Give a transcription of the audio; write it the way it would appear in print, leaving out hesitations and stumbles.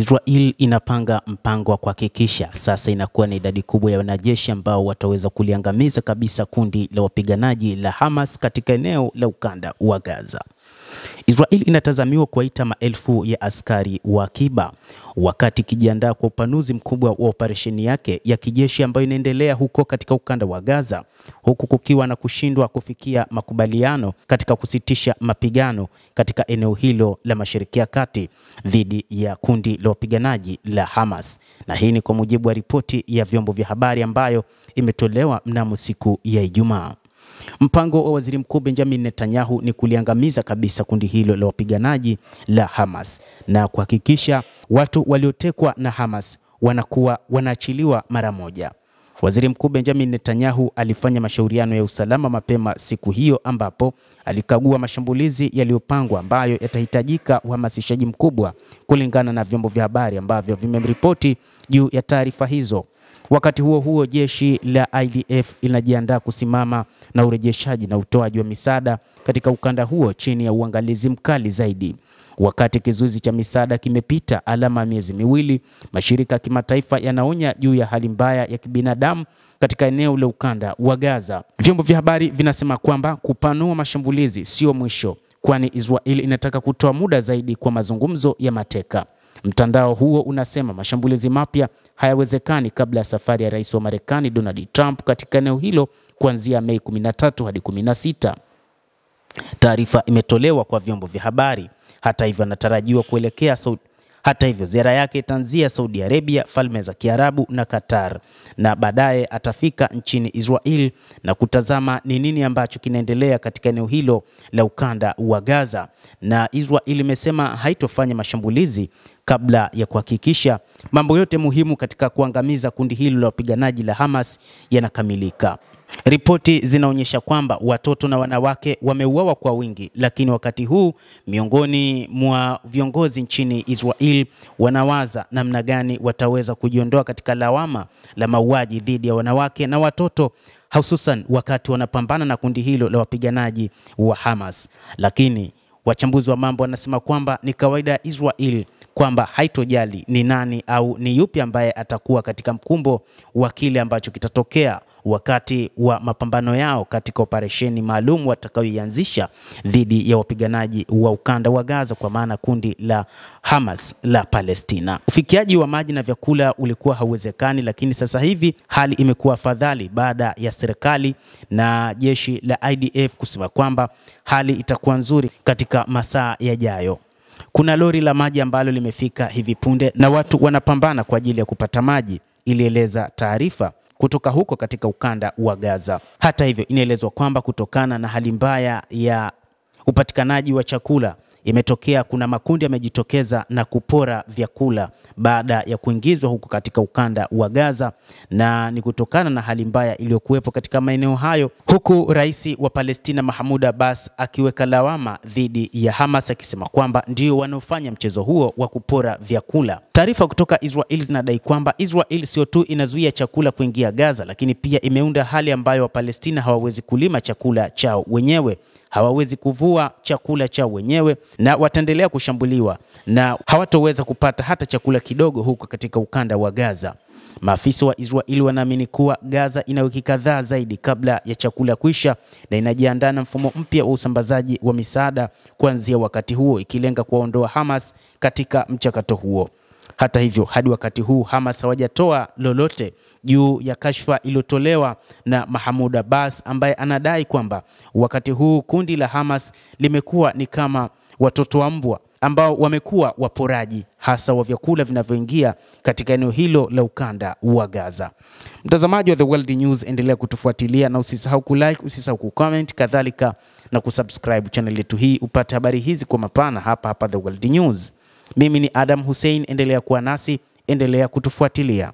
Israel inapanga mpango wa kuhakikisha sasa inakuwa na idadi kubwa ya wanajeshi ambao wataweza kuliangamiza kabisa kundi la wapiganaji la Hamas katika eneo la ukanda wa Gaza. Israel inatazamiwa kuwaita maelfu ya askari wa akiba wakati ikijiandaa kwa upanuzi mkubwa wa operesheni yake ya kijeshi ambayo inaendelea huko katika ukanda wa Gaza, huku kukiwa na kushindwa kufikia makubaliano katika kusitisha mapigano katika eneo hilo la Mashariki ya Kati dhidi ya kundi la wapiganaji la Hamas. Na hii ni kwa mujibu wa ripoti ya vyombo vya habari ambayo imetolewa mnamo siku ya Ijumaa. Mpango wa Waziri Mkuu Benjamin Netanyahu ni kuliangamiza kabisa kundi hilo la wapiganaji la Hamas na kuhakikisha watu waliotekwa na Hamas wanaachiliwa mara moja. Waziri Mkuu Benjamin Netanyahu alifanya mashauriano ya usalama mapema siku hiyo ambapo alikagua mashambulizi yaliyopangwa ambayo yatahitajika uhamasishaji mkubwa kulingana na vyombo vya habari ambavyo vimeripoti juu ya taarifa hizo. Wakati huo huo, jeshi la IDF linajiandaa kusimama na urejeshaji na utoaji wa misaada katika ukanda huo chini ya uangalizi mkali zaidi. Wakati kizuizi cha misaada kimepita alama ya miezi miwili, mashirika ya kimataifa yanaonya juu ya hali mbaya ya kibinadamu katika eneo la ukanda wa Gaza. Vyombo vya habari vinasema kwamba kupanua mashambulizi sio mwisho, kwani Israel inataka kutoa muda zaidi kwa mazungumzo ya mateka. Mtandao huo unasema mashambulizi mapya hayawezekani kabla ya safari ya Rais wa Marekani Donald Trump katika eneo hilo kuanzia Mei 13 hadi 16. Taarifa imetolewa kwa vyombo vya habari. Hata hivyo anatarajiwa kuelekea ziara yake itaanzia Saudi Arabia, Falme za Kiarabu na Qatar, na baadaye atafika nchini Israel na kutazama ni nini ambacho kinaendelea katika eneo hilo la ukanda wa Gaza. Na Israel imesema haitofanya mashambulizi kabla ya kuhakikisha mambo yote muhimu katika kuangamiza kundi hilo la wapiganaji la Hamas yanakamilika. Ripoti zinaonyesha kwamba watoto na wanawake wameuawa kwa wingi, lakini wakati huu miongoni mwa viongozi nchini Israel wanawaza namna gani wataweza kujiondoa katika lawama la mauaji dhidi ya wanawake na watoto, hususan wakati wanapambana na kundi hilo la wapiganaji wa Hamas. Lakini wachambuzi wa mambo wanasema kwamba ni kawaida ya Israel kwamba haitojali ni nani au ni yupi ambaye atakuwa katika mkumbo wa kile ambacho kitatokea wakati wa mapambano yao katika operesheni maalum watakayoianzisha dhidi ya wapiganaji wa ukanda wa Gaza, kwa maana kundi la Hamas la Palestina. Ufikiaji wa maji na vyakula ulikuwa hauwezekani, lakini sasa hivi hali imekuwa afadhali baada ya serikali na jeshi la IDF kusema kwamba hali itakuwa nzuri katika masaa yajayo. Kuna lori la maji ambalo limefika hivi punde na watu wanapambana kwa ajili ya kupata maji, ilieleza taarifa kutoka huko katika ukanda wa Gaza. Hata hivyo, inaelezwa kwamba kutokana na hali mbaya ya upatikanaji wa chakula imetokea kuna makundi yamejitokeza na kupora vyakula baada ya kuingizwa huko katika ukanda wa Gaza, na ni kutokana na hali mbaya iliyokuwepo katika maeneo hayo, huku rais wa Palestina Mahmoud Abbas akiweka lawama dhidi ya Hamas akisema kwamba ndio wanaofanya mchezo huo wa kupora vyakula. Taarifa kutoka Israel zinadai kwamba Israel sio tu inazuia chakula kuingia Gaza, lakini pia imeunda hali ambayo Wapalestina hawawezi kulima chakula chao wenyewe, hawawezi kuvua chakula chao wenyewe, na wataendelea kushambuliwa na hawatoweza kupata hata chakula kidogo huko katika ukanda wa Gaza. Maafisa wa Israeli wanaamini kuwa Gaza ina wiki kadhaa zaidi kabla ya chakula kuisha na inajiandaa na mfumo mpya wa usambazaji wa misaada kuanzia wakati huo, ikilenga kuwaondoa Hamas katika mchakato huo. Hata hivyo, hadi wakati huu Hamas hawajatoa lolote juu ya kashfa iliyotolewa na Mahmoud Abbas ambaye anadai kwamba wakati huu kundi la Hamas limekuwa ni kama watoto wa mbwa ambao wamekuwa waporaji hasa wa vyakula vinavyoingia katika eneo hilo la ukanda wa Gaza. Mtazamaji wa The World News, endelea kutufuatilia na usisahau kulike, usisahau kucomment, kadhalika na kusubscribe channel yetu hii upate habari hizi kwa mapana hapa The World News. Mimi ni Adam Hussein, endelea kuwa nasi, endelea kutufuatilia.